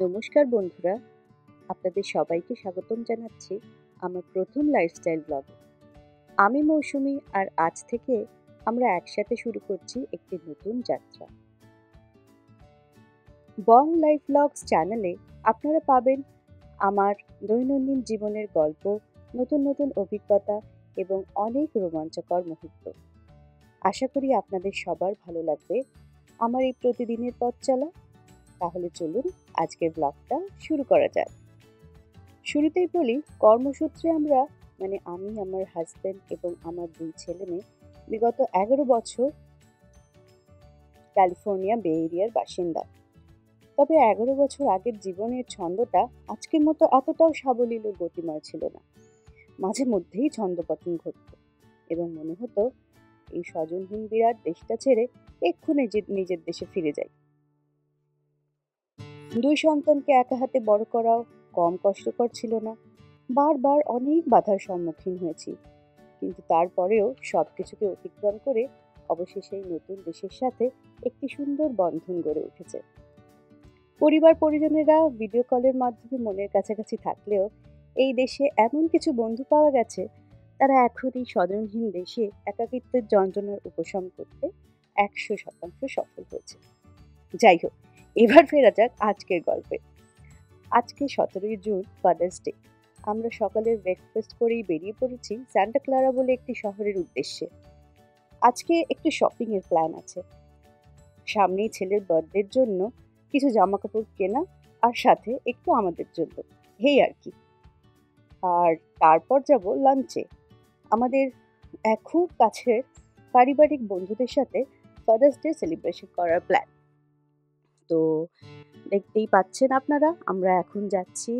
নমস্কার বন্ধুরা, আপনাদের সবাইকে স্বাগতম জানাচ্ছি আমার প্রথম লাইফস্টাইল ব্লগে। আমি মৌসুমি, আর আজ থেকে আমরা একসাথে শুরু করছি একটি নতুন যাত্রা। বং লাইফ ব্লগস চ্যানেলে আপনারা পাবেন আমার দৈনন্দিন জীবনের গল্প, নতুন নতুন অভিজ্ঞতা এবং অনেক রোমাঞ্চকর মুহূর্ত। আশা করি আপনাদের সবার ভালো লাগবে আমার এই প্রতিদিনের পথ চলা। তাহলে চলুন আজকের ব্লগটা শুরু করা যাক। শুরুতেই বলি, কর্মসূত্রে আমরা আমি, আমার হাজব্যান্ড এবং আমার 2 ছেলে মেয়ে বিগত 11 বছর ক্যালিফোর্নিয়া বে এরিয়ার বাসিন্দা। তবে 11 বছর আগের জীবনের ছন্দটা আজকের মতো এতটাও সাবলীল ও গতিময় ছিল না। মাঝে মধ্যেই ছন্দপতন ঘটত এবং মনে হতো এই স্বজনহীন বিরাট দেশটা ছেড়ে এক্ষুনি নিজের দেশে ফিরে যাই। 2 সন্তানকে একা হাতে বড় করাও কম কষ্টকর ছিল না। বারবার অনেক বাধার সম্মুখীন হয়েছি, কিন্তু তারপরেও সবকিছুকে অতিক্রম করে অবশেষে এই নতুন দেশের সাথে একটি সুন্দর বন্ধন গড়ে উঠেছে। পরিবার পরিজনেরা ভিডিও কলের মাধ্যমে মনের কাছাকাছি থাকলেও এই দেশে এমন কিছু বন্ধু পাওয়া গেছে, তারা এখন এই স্বজনহীন দেশে একাকিত্বের যন্ত্রণার উপশম করতে 100% সফল হয়েছে। যাই হোক, এবার ফেরা যাক আজকের গল্পে। আজকে 17 জুন, ফাদার্স ডে। আমরা সকালের ব্রেকফাস্ট করেই বেরিয়ে পড়েছি সান্টা ক্লারা বলে একটি শহরের উদ্দেশ্যে। আজকে একটু শপিং এর প্ল্যান আছে। সামনেই ছেলের বার্থডের জন্য কিছু জামা কাপড় কেনা, আর সাথে একটু আমাদের জন্য, এই আর কি। আর তারপর যাব লাঞ্চে আমাদের এক খুব কাছের পারিবারিক বন্ধুদের সাথে ফাদার্স ডে সেলিব্রেশন করার প্ল্যান। তো দেখতেই পাচ্ছেন আপনারা, আমরা এখন যাচ্ছি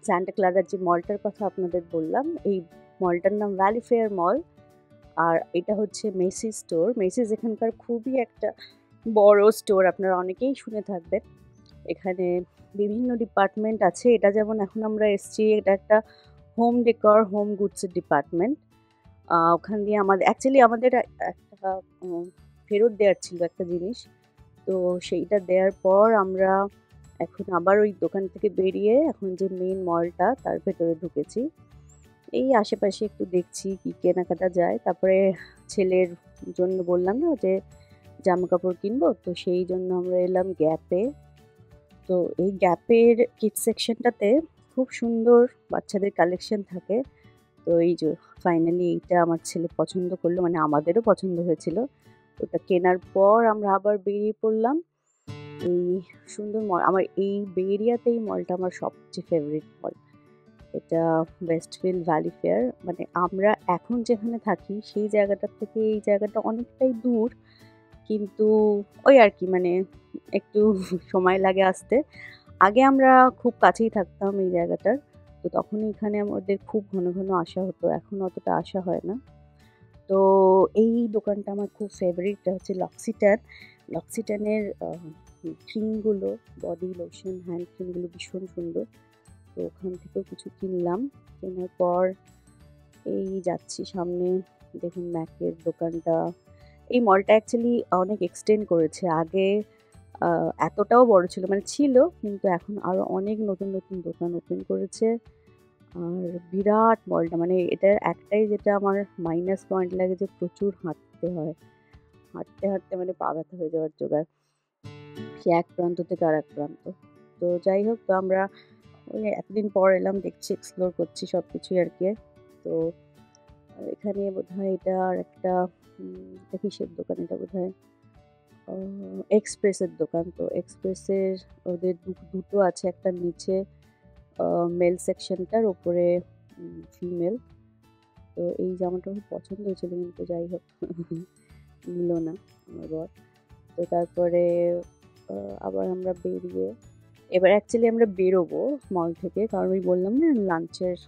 সান্টা ক্লারার যে মলটার কথা আপনাদের বললাম, এই মলটার নাম ভ্যালি ফেয়ার মল। আর এটা হচ্ছে মেসি স্টোর। মেসিস এখানকার খুবই একটা বড় স্টোর, আপনারা অনেকেই শুনে থাকবেন। এখানে বিভিন্ন ডিপার্টমেন্ট আছে। এটা যেমন এখন আমরা এসছি, এটা একটা হোম ডেকর, হোম গুডসের ডিপার্টমেন্ট। ওখান দিয়ে আমাদের একটা ফেরত দেওয়ার ছিল একটা জিনিস, তো সেইটা দেওয়ার পর আমরা এখন আবার ওই দোকান থেকে বেরিয়ে এখন যে মেইন মলটা তার ভেতরে ঢুকেছি। এই আশেপাশে একটু দেখছি কি কেনাকাটা যায়। তারপরে ছেলের জন্য বললাম না যে জামা কাপড় কিনবো, তো সেই জন্য আমরা এলাম গ্যাপে। তো এই গ্যাপের কিডস সেকশনটাতে খুব সুন্দর বাচ্চাদের কালেকশন থাকে। তো এই যে ফাইনালি এইটা আমার ছেলে পছন্দ করলো, আমাদেরও পছন্দ হয়েছিল। ওটা কেনার পর আমরা আবার বেরিয়ে পড়লাম এই সুন্দর মল। আমার এই বে এরিয়াতে এই মলটা আমার সবচেয়ে ফেভারিট মল। এটা ওয়েস্টফিল্ড ভ্যালি ফেয়ার। আমরা এখন যেখানে থাকি সেই জায়গাটার থেকে এই জায়গাটা অনেকটাই দূর, কিন্তু ওই আর কি, একটু সময় লাগে আসতে। আগে আমরা খুব কাছেই থাকতাম এই জায়গাটার, তো তখন এখানে আমাদের খুব ঘন ঘন আসা হতো, এখন অতটা আসা হয় না। তো এই দোকানটা আমার খুব ফেভারিট, হচ্ছে লক্সিটান। লক্সিটানের ক্রিমগুলো, বডি লোশন, হ্যান্ড ক্রিমগুলো ভীষণ সুন্দর। তো ওখান থেকেও কিছু কিনলাম। কেনার পর এই যাচ্ছি সামনে, দেখুন ম্যাকের দোকানটা। এই মলটা অ্যাকচুয়ালি অনেক এক্সটেন্ড করেছে। আগে এতটাও বড় ছিল, ছিল, কিন্তু এখন আরও অনেক নতুন নতুন দোকান ওপেন করেছে। আর বিরাট মলটা, এটার একটাই যেটা আমার মাইনাস পয়েন্ট লাগে যে প্রচুর হাঁটতে হয়। হাঁটতে হাঁটতে পা ব্যথা হয়ে যাওয়ার জোগাড়, সে এক প্রান্ত থেকে আর এক প্রান্ত। তো যাই হোক, তো আমরা ওই এতদিন পর এলাম, দেখছি, এক্সপ্লোর করছি সব কিছুই আর কি। তো এখানে বোধহয় এটা আর একটা এটা কিসের দোকান, এটা বোধহয় এক্সপ্রেসের দোকান। তো এক্সপ্রেসের ওদের দুটো আছে, একটা নিচে মেল সেকশনটার, ওপরে ফিমেল। তো এই জামাটা খুব পছন্দ হয়েছিল, কিন্তু যাই হোক নিল না আমার বর। তো তারপরে আবার আমরা বেরিয়ে, এবার অ্যাকচুয়ালি আমরা বেরোবো মল থেকে, কারণ ওই বললাম না লাঞ্চের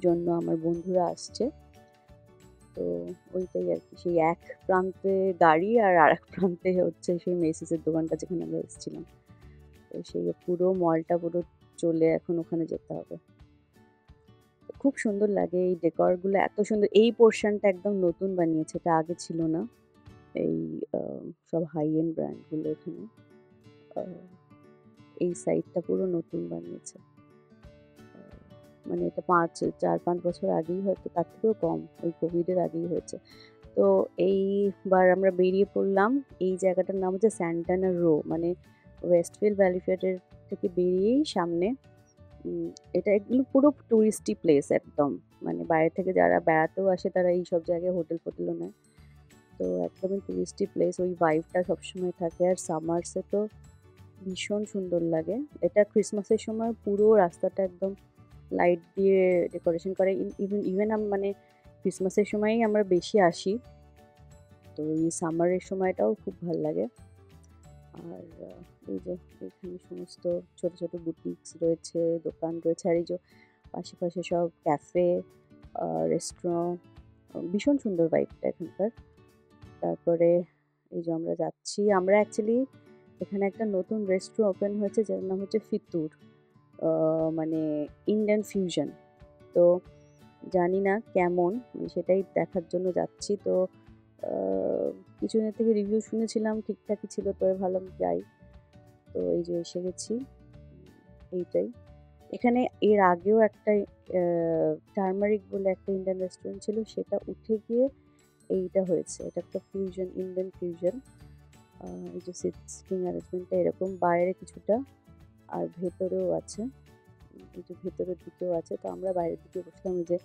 জন্য আমার বন্ধুরা আসছে। তো ওইটাই আর কি, সেই এক প্রান্তে গাড়ি আর আরেক প্রান্তে হচ্ছে সেই মেসিসের দোকানটা যেখানে আমরা এসেছিলাম। তো সেই পুরো মলটা পুরো চলে এখন ওখানে যেতে হবে। খুব সুন্দর লাগে এই ডেকরগুলো, এত সুন্দর। এই পোর্শনটা একদম নতুন বানিয়েছে, এটা আগে ছিল না। এই সব হাই এন্ড ব্র্যান্ডগুলো এখানে। এই সাইডটা পুরো নতুন বানিয়েছে। মানে এটা 4-5 বছর আগেই, হয়তো তার থেকেও কম, ওই কোভিডের আগেই হয়েছে। তো এইবার আমরা বেরিয়ে পড়লাম। এই জায়গাটার নাম হচ্ছে স্যান্টানা রো, মানে ওয়েস্টফিল্ড ভ্যালিফেয়ারের থেকে বেরিয়েই সামনে। এটা এগুলো পুরো টুরিস্টি প্লেস একদম। মানে বাইরে থেকে যারা বেড়াতেও আসে তারা এইসব জায়গায় হোটেল ফোটেলও নেয়। তো একদমই টুরিস্টি প্লেস, ওই ভাইবটা সবসময় থাকে। আর সামার্সে তো ভীষণ সুন্দর লাগে। এটা ক্রিসমাসের সময় পুরো রাস্তাটা একদম লাইট দিয়ে ডেকোরেশন করে। ইভেন মানে ক্রিসমাসের সময়ই আমরা বেশি আসি, তো এই সামারের সময়টাও খুব ভালো লাগে। আর এই যে এখানে সমস্ত ছোট ছোট বুটিক্স রয়েছে, দোকান রয়েছে, আর এই যে পাশে সব ক্যাফে, রেস্টুরেন্ট, ভীষণ সুন্দর ভাইবটা এখানকার। তারপরে এই যে আমরা যাচ্ছি, আমরা অ্যাকচুয়ালি এখানে একটা নতুন রেস্টুরেন্ট ওপেন হয়েছে যার নাম হচ্ছে ফিতুর, মানে ইন্ডিয়ান ফিউশন। তো জানি না কেমন, মানে সেটাই দেখার জন্য যাচ্ছি। তো কিছুদিন থেকে রিভিউ শুনেছিলাম ঠিকঠাকই ছিল, তো ভাবলাম যাই। তো এই যে এসে গেছি, এইটাই। এখানে এর আগেও একটা টার্মারিক বলে একটা ইন্ডিয়ান রেস্টুরেন্ট ছিল, সেটা উঠে গিয়ে এইটা হয়েছে। এটা একটা ফিউশন, ইন্ডিয়ান ফিউশন। এই যে সিটিং অ্যারেঞ্জমেন্টটা এরকম, বাইরে কিছুটা আর ভেতরেও আছে। এই যে ভেতরের দিকেও আছে। তো আমরা বাইরের দিকে বসলাম। এই যে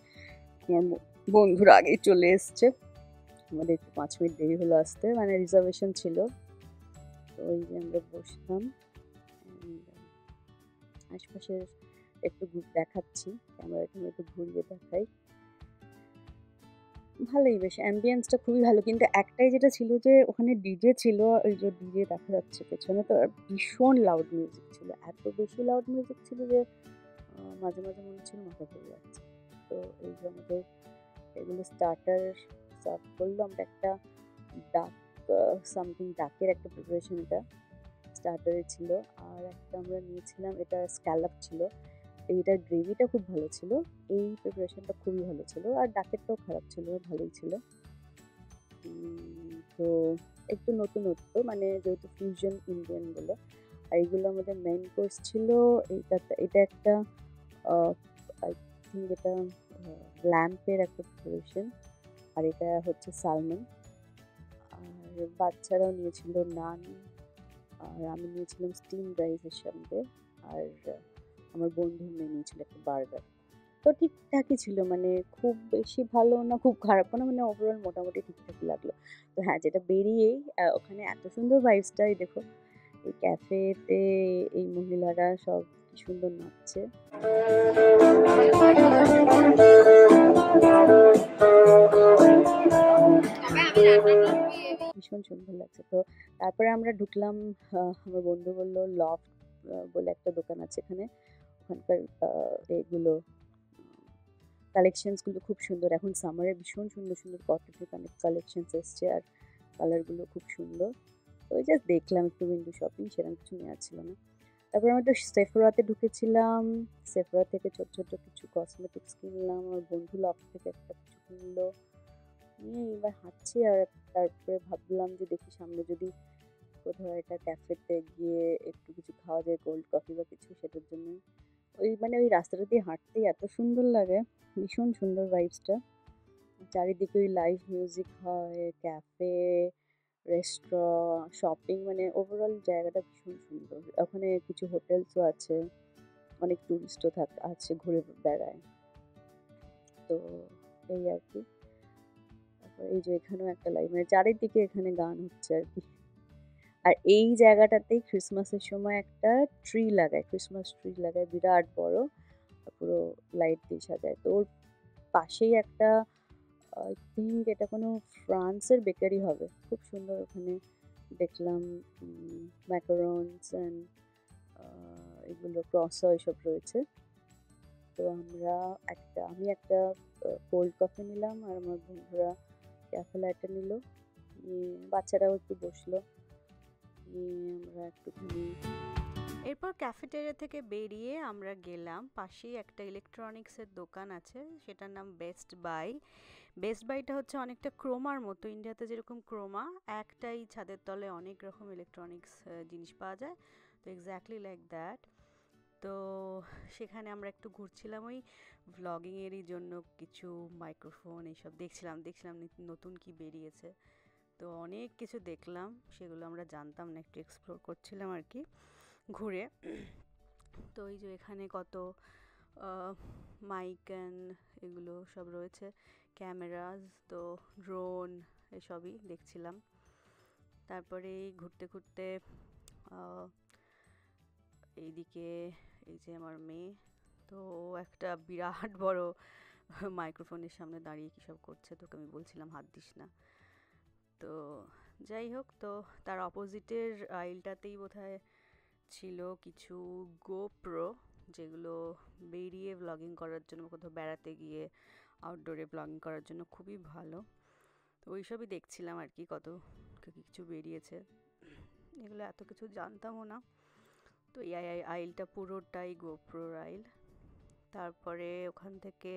আমার বন্ধুরা আগেই চলে এসছে, আমাদের একটু 5 মিনিট দেরি হলো আসতে, মানে রিজার্ভেশন ছিল। তো ওই যে আমরা বসলাম, আশপাশের একটু দেখাচ্ছি, ক্যামেরাটা একটু ঘুরিয়ে দেখাই। ভালোই, বেশ অ্যাম্বিয়েন্সটা খুবই ভালো। কিন্তু একটাই যেটা ছিল যে ওখানে ডিজে ছিল, ওই যে ডিজে দেখা যাচ্ছে পেছনে, তো ভীষণ লাউড মিউজিক ছিল, এত বেশি লাউড মিউজিক ছিল যে মাঝে মাঝে মনে হচ্ছিল মাথা ঘুরে যাচ্ছে। তো এই যে আমাদের এগুলো স্টার্টার সার্ভ করলো। আমরা একটা ডাক, সামথিং ডাকের একটা প্রিপারেশন, এটা স্টার্টারে ছিল। আর একটা আমরা নিয়েছিলাম, এটা স্ক্যালাপ ছিল। এইটার গ্রেভিটা খুব ভালো ছিল, এই প্রিপারেশনটা খুবই ভালো ছিল। আর ডাকেরটাও খারাপ ছিল, ভালোই ছিল। তো একটু নতুনত্ব, মানে যেহেতু ফিউশন ইন্ডিয়ান বলে। আর এইগুলো আমাদের মেইন কোর্স ছিল। এটা একটা আই থিঙ্ক এটা ল্যাম্পের একটা প্রিপারেশন, আর এটা হচ্ছে সালমন। আর বাচ্চারাও নিয়েছিল নান, আর আমি নিয়েছিলাম স্টিম রাইসের সঙ্গে। আর আমার বন্ধু মেয়ে নিয়েছিল একটা বার্গার। তো ঠিকঠাকই ছিল, মানে খুব বেশি ভালো না খুব খারাপও না, মানে ওভারঅল মোটামুটি ঠিকঠাকই লাগলো। তো হ্যাঁ, যেটা বেরিয়েই ওখানে এত সুন্দর ভাইবসটা, এই দেখো এই ক্যাফেতে এই মহিলারা সব কি সুন্দর নাচছে। ভীষণ সুন্দর লাগছে। তো তারপরে আমরা ঢুকলাম, আমার বন্ধু বললো লফট বলে একটা দোকান আছে এখানে, ওখানকার এগুলো কালেকশনসগুলো খুব সুন্দর। এখন সামারে ভীষণ সুন্দর সুন্দর কটনের কালেকশনস এসছে, আর কালারগুলো খুব সুন্দর। তো ওই জাস্ট দেখলাম একটু উইন্ডো শপিং, সেরকম কিছু নেওয়ার ছিল না। তারপরে আমরা একটু সেফরাতে ঢুকেছিলাম, সেফরা থেকে ছোট ছোট কিছু কসমেটিক্স কিনলাম। আমার বন্ধু লফট থেকে একটা কিছু কিনলো, নিয়ে এবার হাঁটছি। আর তারপরে ভাবলাম যে দেখি সামনে যদি কোথাও একটা ক্যাফেতে গিয়ে একটু কিছু খাওয়া যায়, কোল্ড কফি বা কিছু, সেটার জন্য মানে ওই রাস্তাটা দিয়ে হাঁটতেই এত সুন্দর লাগে, ভীষণ সুন্দর ভাইবসটা। চারিদিকে ওই লাইভ মিউজিক হয়, ক্যাফে, রেস্টুরেন্ট, শপিং, মানে ওভারঅল জায়গাটা ভীষণ সুন্দর। ওখানে কিছু হোটেলসও আছে, অনেক টুরিস্টও আছে, ঘুরে বেড়ায়। তো এই আর কি। তারপর এই যে এখানেও একটা লাইভ, মানে চারিদিকে এখানে গান হচ্ছে আর কি। আর এই জায়গাটাতেই ক্রিসমাসের সময় একটা ট্রি লাগায়, ক্রিসমাস ট্রি লাগায় বিরাট বড়, পুরো লাইট দিয়ে সাজায়। তো ওর পাশেই একটা, আই থিঙ্ক এটা কোনো ফ্রান্সের বেকারি হবে, খুব সুন্দর। ওখানে দেখলাম ম্যাকারনস অ্যান্ড এগুলো ক্রসা এসব রয়েছে। তো আমি একটা কোল্ড কফি নিলাম, আর আমার বন্ধুরা ক্যাফে ল্যাটে নিল, বাচ্চারাও একটু বসলো, আমরা একটুখানি। এরপর ক্যাফেটেরিয়া থেকে বেরিয়ে আমরা গেলাম, পাশেই একটা ইলেকট্রনিক্সের দোকান আছে, সেটার নাম বেস্ট বাই। বেস্ট বাইটা হচ্ছে অনেকটা ক্রোমার মতো, ইন্ডিয়াতে যেরকম ক্রোমা, একটাই ছাদের তলে অনেক রকম ইলেকট্রনিক্স জিনিস পাওয়া যায়। তো এক্স্যাক্টলি লাইক দ্যাট। তো সেখানে আমরা একটু ঘুরছিলাম, ওই ভ্লগিংয়েরই জন্য কিছু মাইক্রোফোন এইসব দেখছিলাম নতুন কি বেরিয়েছে। তো অনেক কিছু দেখলাম, সেগুলো আমরা জানতাম না, একটু এক্সপ্লোর করছিলাম আর কি ঘুরে। তো এই যে এখানে কত মাইক অ্যান্ড এগুলো সব রয়েছে, ক্যামেরাজ, তো ড্রোন এসবই দেখছিলাম। তারপরে ঘুরতে ঘুরতে এইদিকে এই যে আমার মেয়ে, তো একটা বিরাট বড় মাইক্রোফোনের সামনে দাঁড়িয়ে কী সব করছে, তোকে আমি বলছিলাম হাত দিস না। তো যাই হোক, তো তার অপোজিটের আইলটাতেই বোধহয় ছিল কিছু গোপ্রো, যেগুলো বেরিয়ে ব্লগিং করার জন্য, কোথাও বেড়াতে গিয়ে আউটডোরে ব্লগিং করার জন্য খুবই ভালো। তো ওই সবই দেখছিলাম আর কি, কত কিছু বেরিয়েছে, এগুলো এত কিছু জানতামও না। তো এই আইলটা পুরোটাই গোপ্রোর আইল। তারপরে ওখান থেকে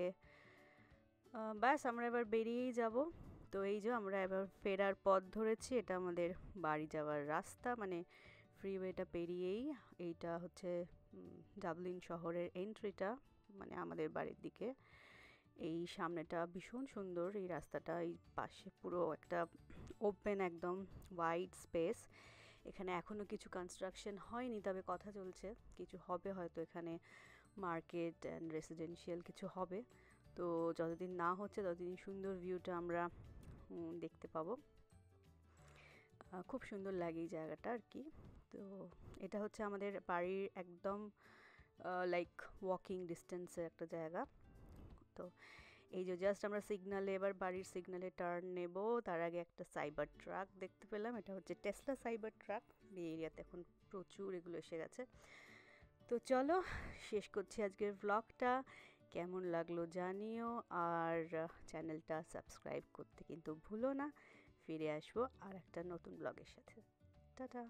ব্যাস আমরা এবার বেরিয়েই যাব। তো এই যে আমরা এবার ফেরার পথ ধরেছি, এটা আমাদের বাড়ি যাওয়ার রাস্তা, মানে ফ্রিওয়েটা পেরিয়েই এইটা হচ্ছে ডাবলিন শহরের এন্ট্রিটা, মানে আমাদের বাড়ির দিকে। এই সামনেটা ভীষণ সুন্দর, এই রাস্তাটা, এই পাশে পুরো একটা ওপেন একদম ওয়াইড স্পেস। এখানে এখনও কিছু কনস্ট্রাকশন হয়নি, তবে কথা চলছে কিছু হবে হয়তো, এখানে মার্কেট অ্যান্ড রেসিডেন্সিয়াল কিছু হবে। তো যতদিন না হচ্ছে ততদিন সুন্দর ভিউটা আমরা দেখতে পাবো। খুব সুন্দর লাগে এই জায়গাটা আর কি। তো এটা হচ্ছে আমাদের বাড়ির একদম লাইক ওয়াকিং ডিস্টেন্সে একটা জায়গা। তো এই যে জাস্ট আমরা সিগনালে, এবার বাড়ির সিগনালে টার্ন নেব, তার আগে একটা সাইবার ট্রাক দেখতে পেলাম। এটা হচ্ছে টেসলা সাইবার ট্রাক, এই এরিয়াতে এখন প্রচুর এগুলো এসে গেছে। তো চলো শেষ করছি আজকের ব্লগটা, কেমন লাগলো জানিও, আর চ্যানেলটা সাবস্ক্রাইব করতে কিন্তু ভুলো না। ফিরে আসবো আর একটা নতুন ব্লগের সাথে। টাটা।